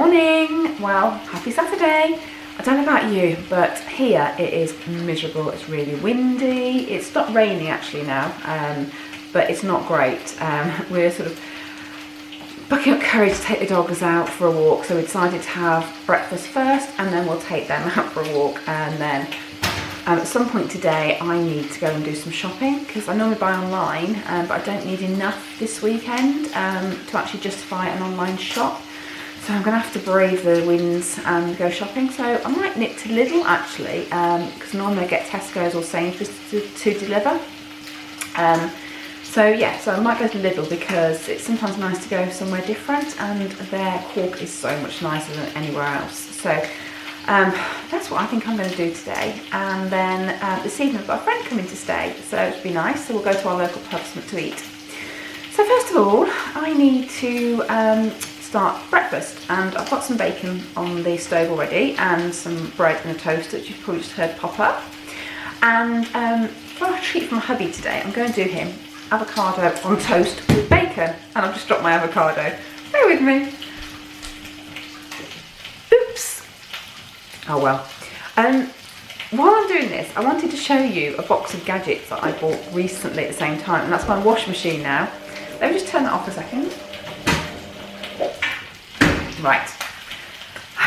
morning. Well, happy Saturday. I don't know about you, but here it is miserable. It's really windy. It's stopped raining actually now, but it's not great. We're sort of bucking up courage to take the dogs out for a walk, so we decided to have breakfast first and then we'll take them out for a walk, and then at some point today I need to go and do some shopping because I normally buy online, but I don't need enough this weekend to actually justify an online shop. So I'm going to have to brave the winds and go shopping. So I might nip to Lidl actually, because normally I get Tesco's or Sainsbury's to deliver. So yeah, so I might go to Lidl because it's sometimes nice to go somewhere different, and their cork is so much nicer than anywhere else. So that's what I think I'm going to do today. And then this evening I've got a friend coming to stay, so it'll be nice. So we'll go to our local pub to eat. So first of all, I need to start breakfast, and I've got some bacon on the stove already and some bread in a toaster that you've probably just heard pop up. And for a treat from my hubby today, I'm going to do him avocado on toast with bacon, and I've just dropped my avocado. Bear with me. Oops. Oh well. While I'm doing this, I wanted to show you a box of gadgets that I bought recently at the same time, and that's my washing machine now. Let me just turn that off a second. Right,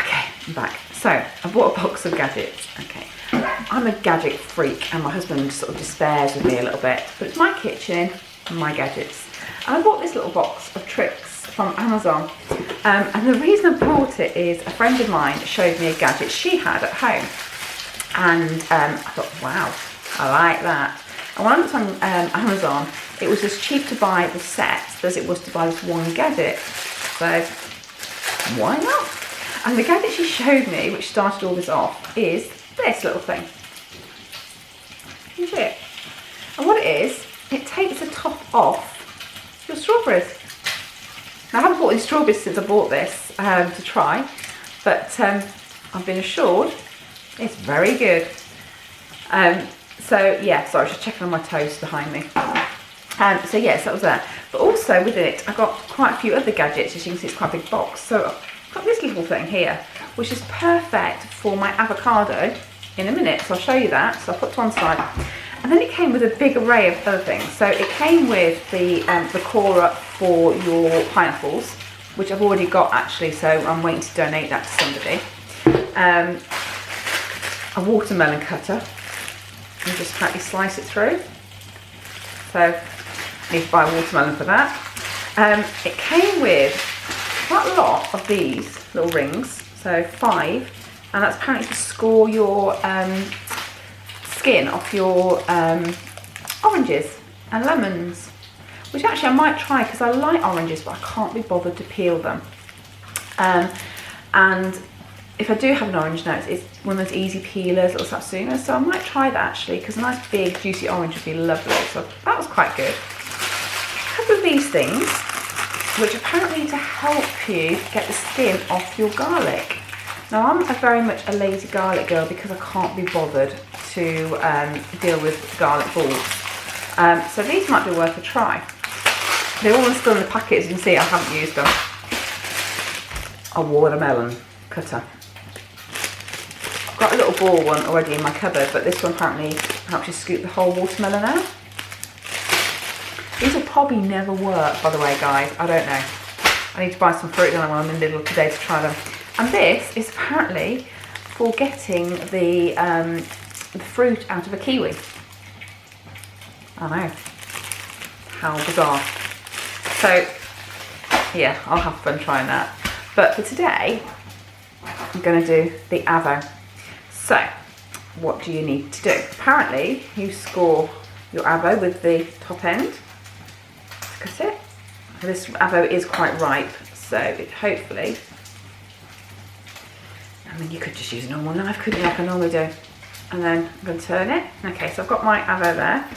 okay, I'm back. So, I bought a box of gadgets. Okay, I'm a gadget freak and my husband sort of despairs with me a little bit, but it's my kitchen and my gadgets. And I bought this little box of tricks from Amazon. And the reason I bought it is a friend of mine showed me a gadget she had at home. And I thought, wow, I like that. And when I looked on Amazon, it was as cheap to buy the set as it was to buy this one gadget. So, why not? And the gadget she showed me, which started all this off, is this little thing. Can you see it? And what it is, it takes the top off your strawberries. Now, I haven't bought any strawberries since I bought this to try, but I've been assured it's very good. So yeah, sorry, I was just checking on my toast behind me. So yes, that was that. But also with it, I got quite a few other gadgets. As you can see, it's quite a big box. So I've got this little thing here, which is perfect for my avocado in a minute. So I'll show you that. So I'll put to one side. And then it came with a big array of other things. So it came with the corer for your pineapples, which I've already got actually. So I'm waiting to donate that to somebody. A watermelon cutter. And just practically slice it through. So I need to buy a watermelon for that. It came with quite a lot of these little rings, so 5, and that's apparently to score your skin off your oranges and lemons, which actually I might try because I like oranges, but I can't be bothered to peel them. And if I do have an orange now, it's one of those easy peelers, little satsuma, so I might try that actually, because a nice big juicy orange would be lovely. So that was quite good. A couple of these things, which apparently to help you get the skin off your garlic. Now I'm very much a lazy garlic girl because I can't be bothered to deal with garlic balls. So these might be worth a try. They're all still in the packet, as you can see. I haven't used them. A watermelon cutter. Got a little ball one already in my cupboard, but this one apparently helps you scoop the whole watermelon out. These will probably never work, by the way, guys. I don't know. I need to buy some fruit when I'm in Lidl today to try them. And this is apparently for getting the fruit out of a kiwi. I know. How bizarre. So, yeah, I'll have fun trying that. But for today, I'm going to do the avo. So, what do you need to do? Apparently, you score your avo with the top end. Cut it. This avo is quite ripe, so it hopefully. I mean, you could just use a normal knife, couldn't you, like I normally do? And then I'm going to turn it. Okay, so I've got my avo there.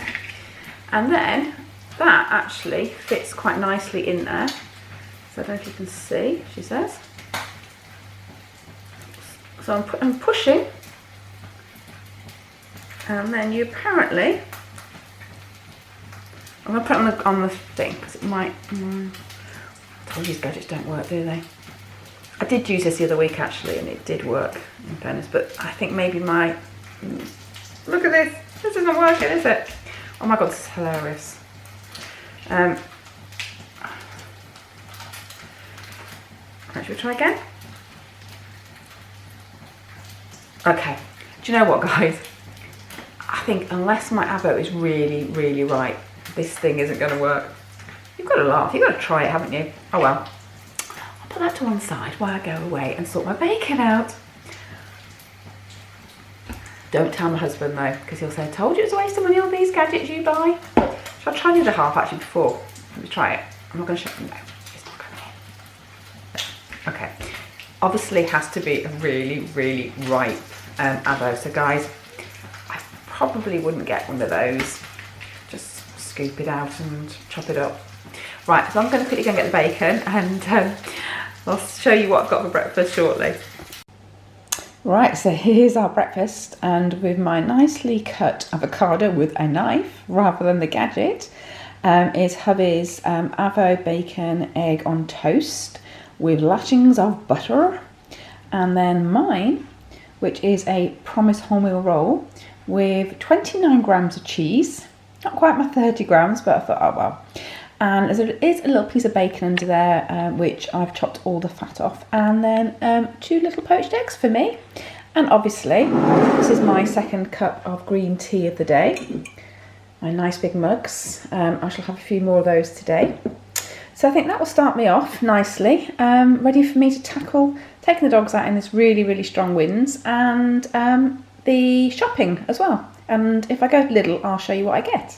And then that actually fits quite nicely in there. So I don't know if you can see, she says. So I'm pushing. And then you apparently, I'm going to put it on the thing because it might, I told you these gadgets don't work, do they? I did use this the other week actually, and it did work, in fairness, but I think maybe my... Look at this. This isn't working, is it? Oh my god, this is hilarious. Right, should we try again? Okay. Do you know what, guys? I think unless my avo is really, really right, this thing isn't going to work. You've got to laugh. You've got to try it, haven't you? Oh well. I'll put that to one side while I go away and sort my bacon out. Don't tell my husband though, because he'll say, I told you it was a waste of money, all these gadgets you buy. Shall I try the other half actually before? Let me try it. I'm not going to show you. No, it's not going in. Okay. Obviously has to be a really, really ripe avo. So guys, I probably wouldn't get one of those. Just scoop it out and chop it up. Right, so I'm going to quickly go and get the bacon, and I'll show you what I've got for breakfast shortly. Right, so here's our breakfast, and with my nicely cut avocado with a knife rather than the gadget is hubby's avo bacon egg on toast with lashings of butter, and then mine, which is a promise wholemeal roll with 29 grams of cheese, not quite my 30 grams, but I thought, oh well. And there is a little piece of bacon under there, which I've chopped all the fat off. And then 2 little poached eggs for me. And obviously, this is my second cup of green tea of the day. My nice big mugs. I shall have a few more of those today. So I think that will start me off nicely. Ready for me to tackle taking the dogs out in this really, really strong winds. And the shopping as well. And if I go to Lidl, I'll show you what I get.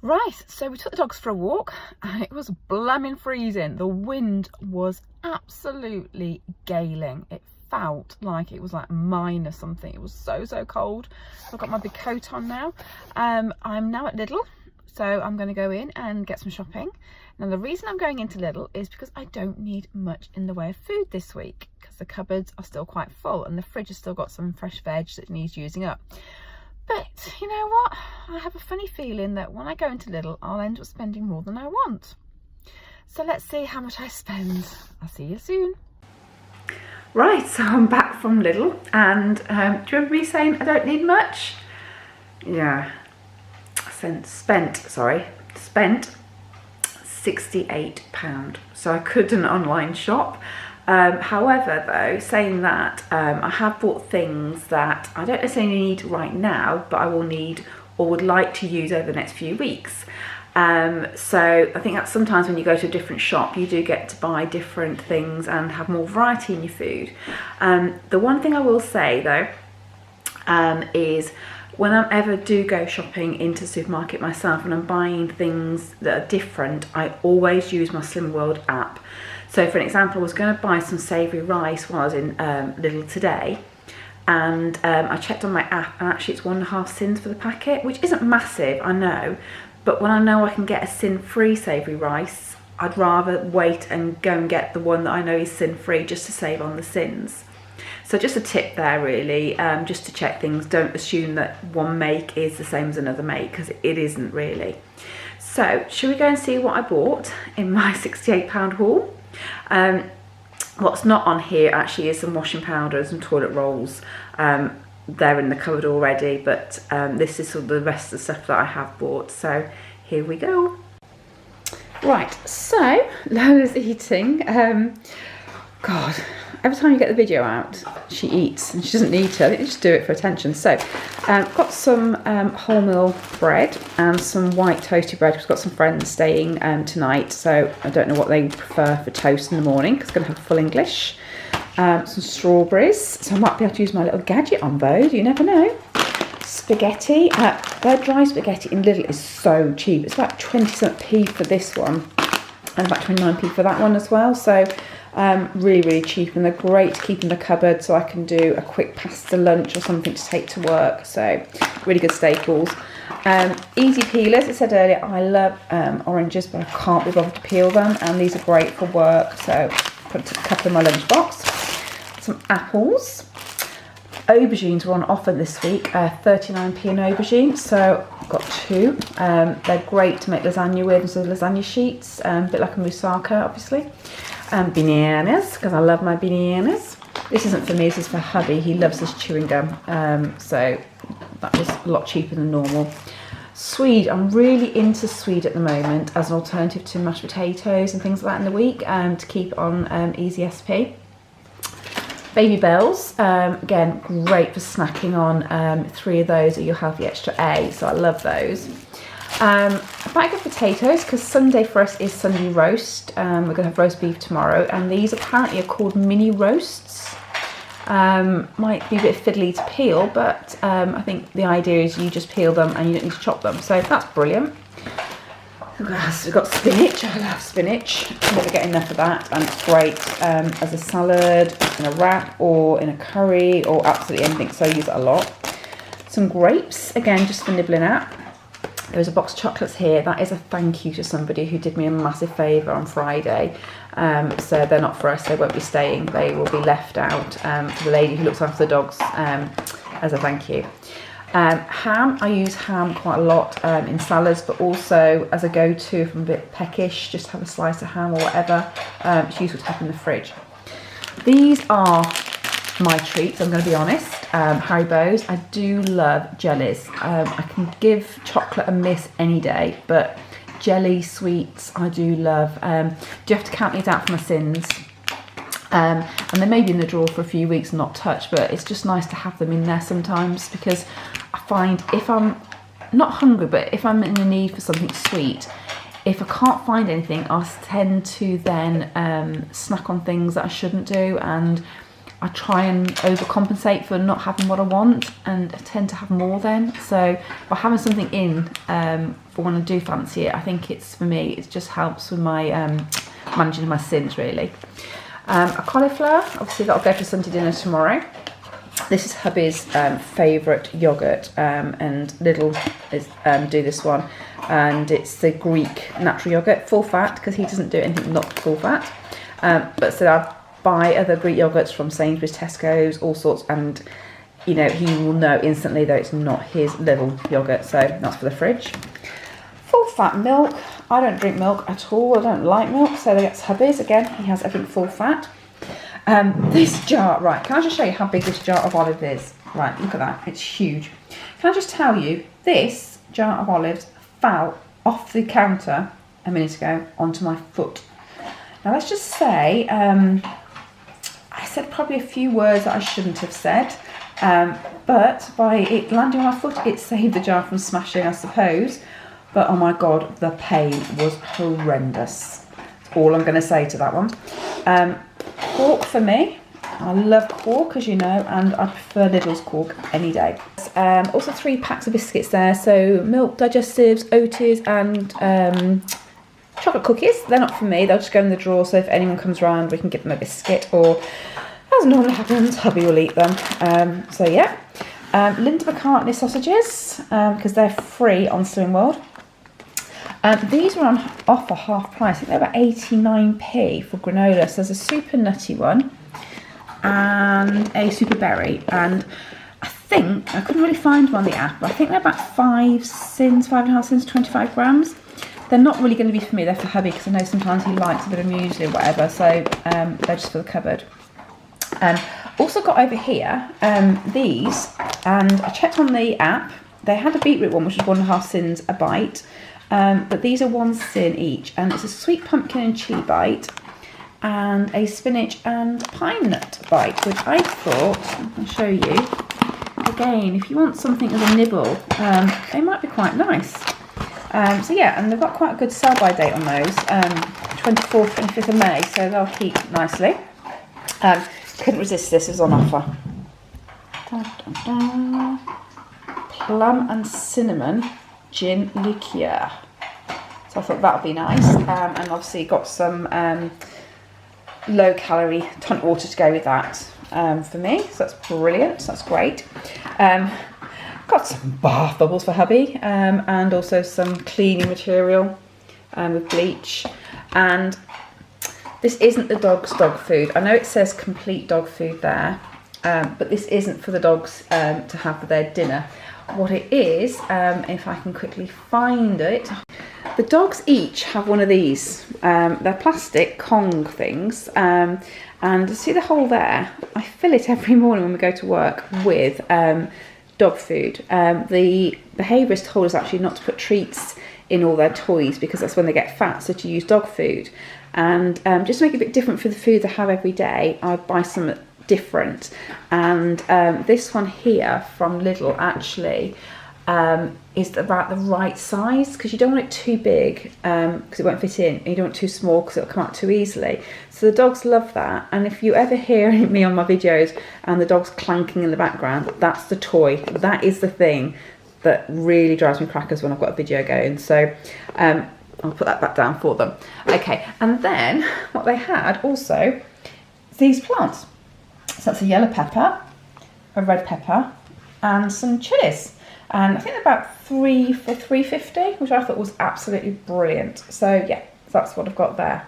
Right, so we took the dogs for a walk and it was blamming freezing. The wind was absolutely galing. It felt like it was like minus something. It was so cold. I've got my big coat on now. I'm now at Lidl, so I'm going to go in and get some shopping. Now the reason I'm going into Lidl is because I don't need much in the way of food this week, because the cupboards are still quite full and the fridge has still got some fresh veg that needs using up. But you know what? I have a funny feeling that when I go into Lidl, I'll end up spending more than I want. So let's see how much I spend. I'll see you soon. Right, so I'm back from Lidl, and do you remember me saying I don't need much? Yeah, spent £68. So I couldn't online shop. However though, saying that, I have bought things that I don't necessarily need right now, but I will need or would like to use over the next few weeks. So I think that sometimes when you go to a different shop, you do get to buy different things and have more variety in your food. The one thing I will say though, is when I ever do go shopping into the supermarket myself and I'm buying things that are different, I always use my Slim World app. So for an example, I was going to buy some savoury rice while I was in Lidl today, and I checked on my app and actually it's 1.5 sins for the packet, which isn't massive, I know, but when I know I can get a sin-free savoury rice, I'd rather wait and go and get the one that I know is sin-free just to save on the sins. So just a tip there really, just to check things. Don't assume that one make is the same as another make, because it isn't really. So should we go and see what I bought in my £68 haul? What's not on here actually is some washing powder and some toilet rolls. They're in the cupboard already, but this is sort of the rest of the stuff that I have bought. So here we go. Right, so Lola's eating. God, every time you get the video out, she eats and she doesn't need to. I think they just do it for attention. So, got some wholemeal bread and some white toasty bread. We've got some friends staying tonight, so I don't know what they prefer for toast in the morning because it's going to have full English. Some strawberries, so I might be able to use my little gadget on those. You never know. Spaghetti. Their dry spaghetti in Lidl is so cheap. It's about 20p for this one, and about 29p for that one as well. So. Really cheap, and they're great to keep in the cupboard so I can do a quick pasta lunch or something to take to work. So really good staples. Easy peelers. I said earlier I love oranges, but I can't be bothered to peel them, and these are great for work, so put a couple in my lunchbox. Some apples. Aubergines were on offer this week, 39p an aubergine, so I've got 2. They're great to make lasagna with, so lasagna sheets, a bit like a moussaka obviously. Bananas, because I love my bananas. This isn't for me, this is for hubby. He loves this chewing gum, so that was a lot cheaper than normal. Swede, I'm really into Swede at the moment as an alternative to mashed potatoes and things like that in the week, to keep on easy SP. Baby Bells, again, great for snacking on. 3 of those are your Healthy Extra A, so I love those. A bag of potatoes, because Sunday for us is Sunday roast. We're going to have roast beef tomorrow, and these apparently are called mini roasts. Might be a bit fiddly to peel, but I think the idea is you just peel them and you don't need to chop them, so that's brilliant. We've got spinach. I love spinach. Never get enough of that, and it's great as a salad, in a wrap, or in a curry, or absolutely anything, so I use it a lot. Some grapes, again, just for nibbling at. There's a box of chocolates here. That is a thank you to somebody who did me a massive favour on Friday. So they're not for us, they won't be staying. They will be left out for the lady who looks after the dogs as a thank you. Ham, I use ham quite a lot in salads, but also as a go-to if I'm a bit peckish, just have a slice of ham or whatever. It's useful to have in the fridge. These are my treats, I'm going to be honest. Haribo's, I do love jellies. I can give chocolate a miss any day, but jelly sweets I do love. Do you have to count these out for my sins? And they may be in the drawer for a few weeks and not touched, but it's just nice to have them in there sometimes, because I find if I'm not hungry, but if I'm in the need for something sweet, if I can't find anything, I tend to then snack on things that I shouldn't do, and I try and overcompensate for not having what I want, and I tend to have more then. So by having something in for when I do fancy it, I think it's, for me, it just helps with my managing my sins, really. A cauliflower, obviously that'll go for Sunday dinner tomorrow. This is hubby's favourite yoghurt, and Lidl is, do this one, and it's the Greek natural yoghurt, full fat, because he doesn't do anything not full fat. But so I buy other Greek yoghurts from Sainsbury's, Tesco's, all sorts, and you know, he will know instantly that it's not his Lidl yoghurt, so that's for the fridge. Full fat milk, I don't drink milk at all, I don't like milk, so that's hubby's. Again, he has everything full fat. This jar, right, can I just show you how big this jar of olives is? Right, look at that, it's huge. Can I just tell you, this jar of olives fell off the counter a minute ago onto my foot. Now let's just say, I said probably a few words that I shouldn't have said, but by it landing on my foot, it saved the jar from smashing, I suppose. But oh my God, the pain was horrendous. That's all I'm going to say to that one. Quark for me. I love quark, as you know, and I prefer Lidl's quark any day. Also 3 packs of biscuits there. So milk digestives, Oaties, and chocolate cookies. They're not for me, they'll just go in the drawer, so if anyone comes around we can give them a biscuit, or as normally happens, hubby will eat them. So yeah. Linda McCartney sausages, because they're free on Slimming World. These were on offer half price. I think they're about 89p for granola. So there's a super nutty one and a super berry, and I think, I couldn't really find them on the app, but I think they're about 5.5 cents, 25 grams. They're not really going to be for me, they're for hubby, because I know sometimes he likes a bit of muesli or whatever, so they're just for the cupboard. Also got over here these, and I checked on the app, they had a beetroot one which was 1.5 cents a bite, but these are 1 cent each, and it's a sweet pumpkin and chilli bite and a spinach and pine nut bite, which I thought, I'll show you, again, if you want something as a nibble, they might be quite nice. So yeah, and they've got quite a good sell-by date on those, 24th, 25th of May, so they'll keep nicely. Couldn't resist this, it was on offer. Da, da, da. Plum and cinnamon gin liqueur. So I thought that would be nice, and obviously got some low-calorie tonic water to go with that for me, so that's brilliant, so that's great. Got some bath bubbles for hubby, and also some cleaning material with bleach. And this isn't the dog's dog food. I know it says complete dog food there, but this isn't for the dogs to have for their dinner. what it is, if I can quickly find it. The dogs each have one of these. They're plastic Kong things, and see the hole there? I fill it every morning when we go to work with dog food. The behaviourist told us actually not to put treats in all their toys because that's when they get fat, so to use dog food. And just to make it a bit different for the food they have every day, I buy some different. And this one here from Lidl actually is about the right size, because you don't want it too big because it won't fit in, and you don't want it too small because it'll come out too easily. So the dogs love that, and if you ever hear me on my videos and the dog's clanking in the background, that's the toy. That is the thing that really drives me crackers when I've got a video going. So I'll put that back down for them. Okay, and then what they had also is these plants. So that's a yellow pepper, a red pepper, and some chilies. And I think they're about 3 for $3.50, which I thought was absolutely brilliant. So yeah, that's what I've got there.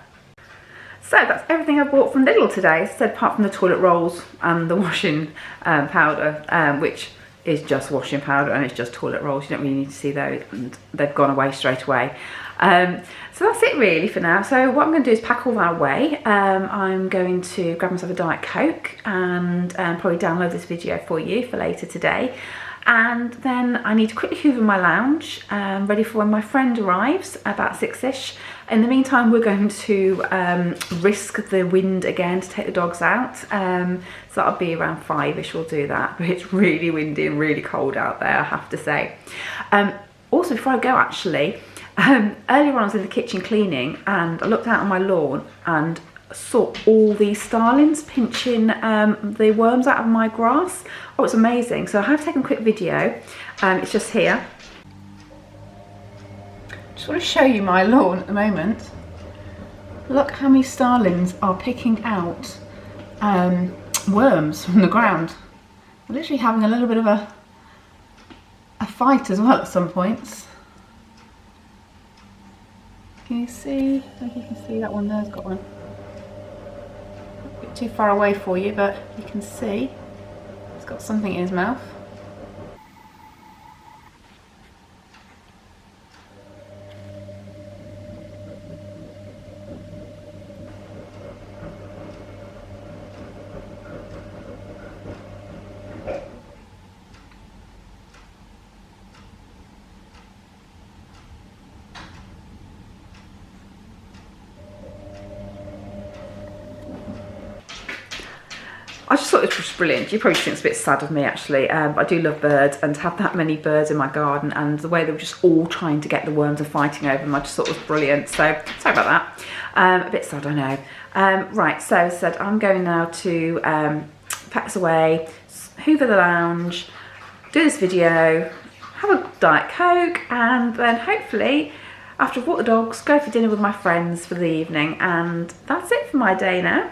So that's everything I bought from Lidl today, as I said, apart from the toilet rolls and the washing powder, which is just washing powder and it's just toilet rolls. You don't really need to see those, and they've gone away straight away. So that's it really for now. So what I'm going to do is pack all that away. I'm going to grab myself a Diet Coke and probably download this video for you for later today. And then I need to quickly hoover my lounge, ready for when my friend arrives, about 6ish. In the meantime, we're going to risk the wind again to take the dogs out. So that'll be around 5ish, we'll do that. But it's really windy and really cold out there, I have to say. Also, before I go actually, earlier on I was in the kitchen cleaning and I looked out on my lawn and saw all these starlings pinching the worms out of my grass. Oh, it's amazing. So I have taken a quick video. It's just here. Just want to show you my lawn at the moment. Look how many starlings are picking out worms from the ground. We're literally having a little bit of a fight as well at some points. Can you see? I think you can see that one there's got one. A bit too far away for you, but you can see he's got something in his mouth. I just thought it was brilliant. You probably think it's a bit sad of me actually, but I do love birds, and to have that many birds in my garden and the way they were just all trying to get the worms and fighting over them, I just thought was brilliant. So sorry about that. A bit sad, I know. Right, so as I said, I'm going now to pack this away, hoover the lounge, do this video, have a Diet Coke, and then hopefully after I've walked the dogs, go for dinner with my friends for the evening, and that's it for my day now.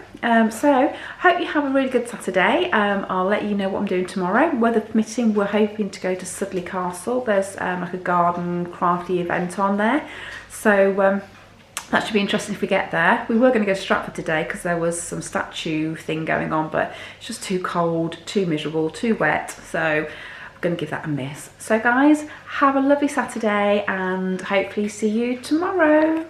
So hope you have a really good Saturday. I'll let you know what I'm doing tomorrow. Weather permitting, we're hoping to go to Sudley Castle. There's like a garden crafty event on there, so that should be interesting if we get there. We were going to go to Stratford today because there was some statue thing going on, but it's just too cold, too miserable, too wet, so I'm going to give that a miss. So guys, have a lovely Saturday and hopefully see you tomorrow.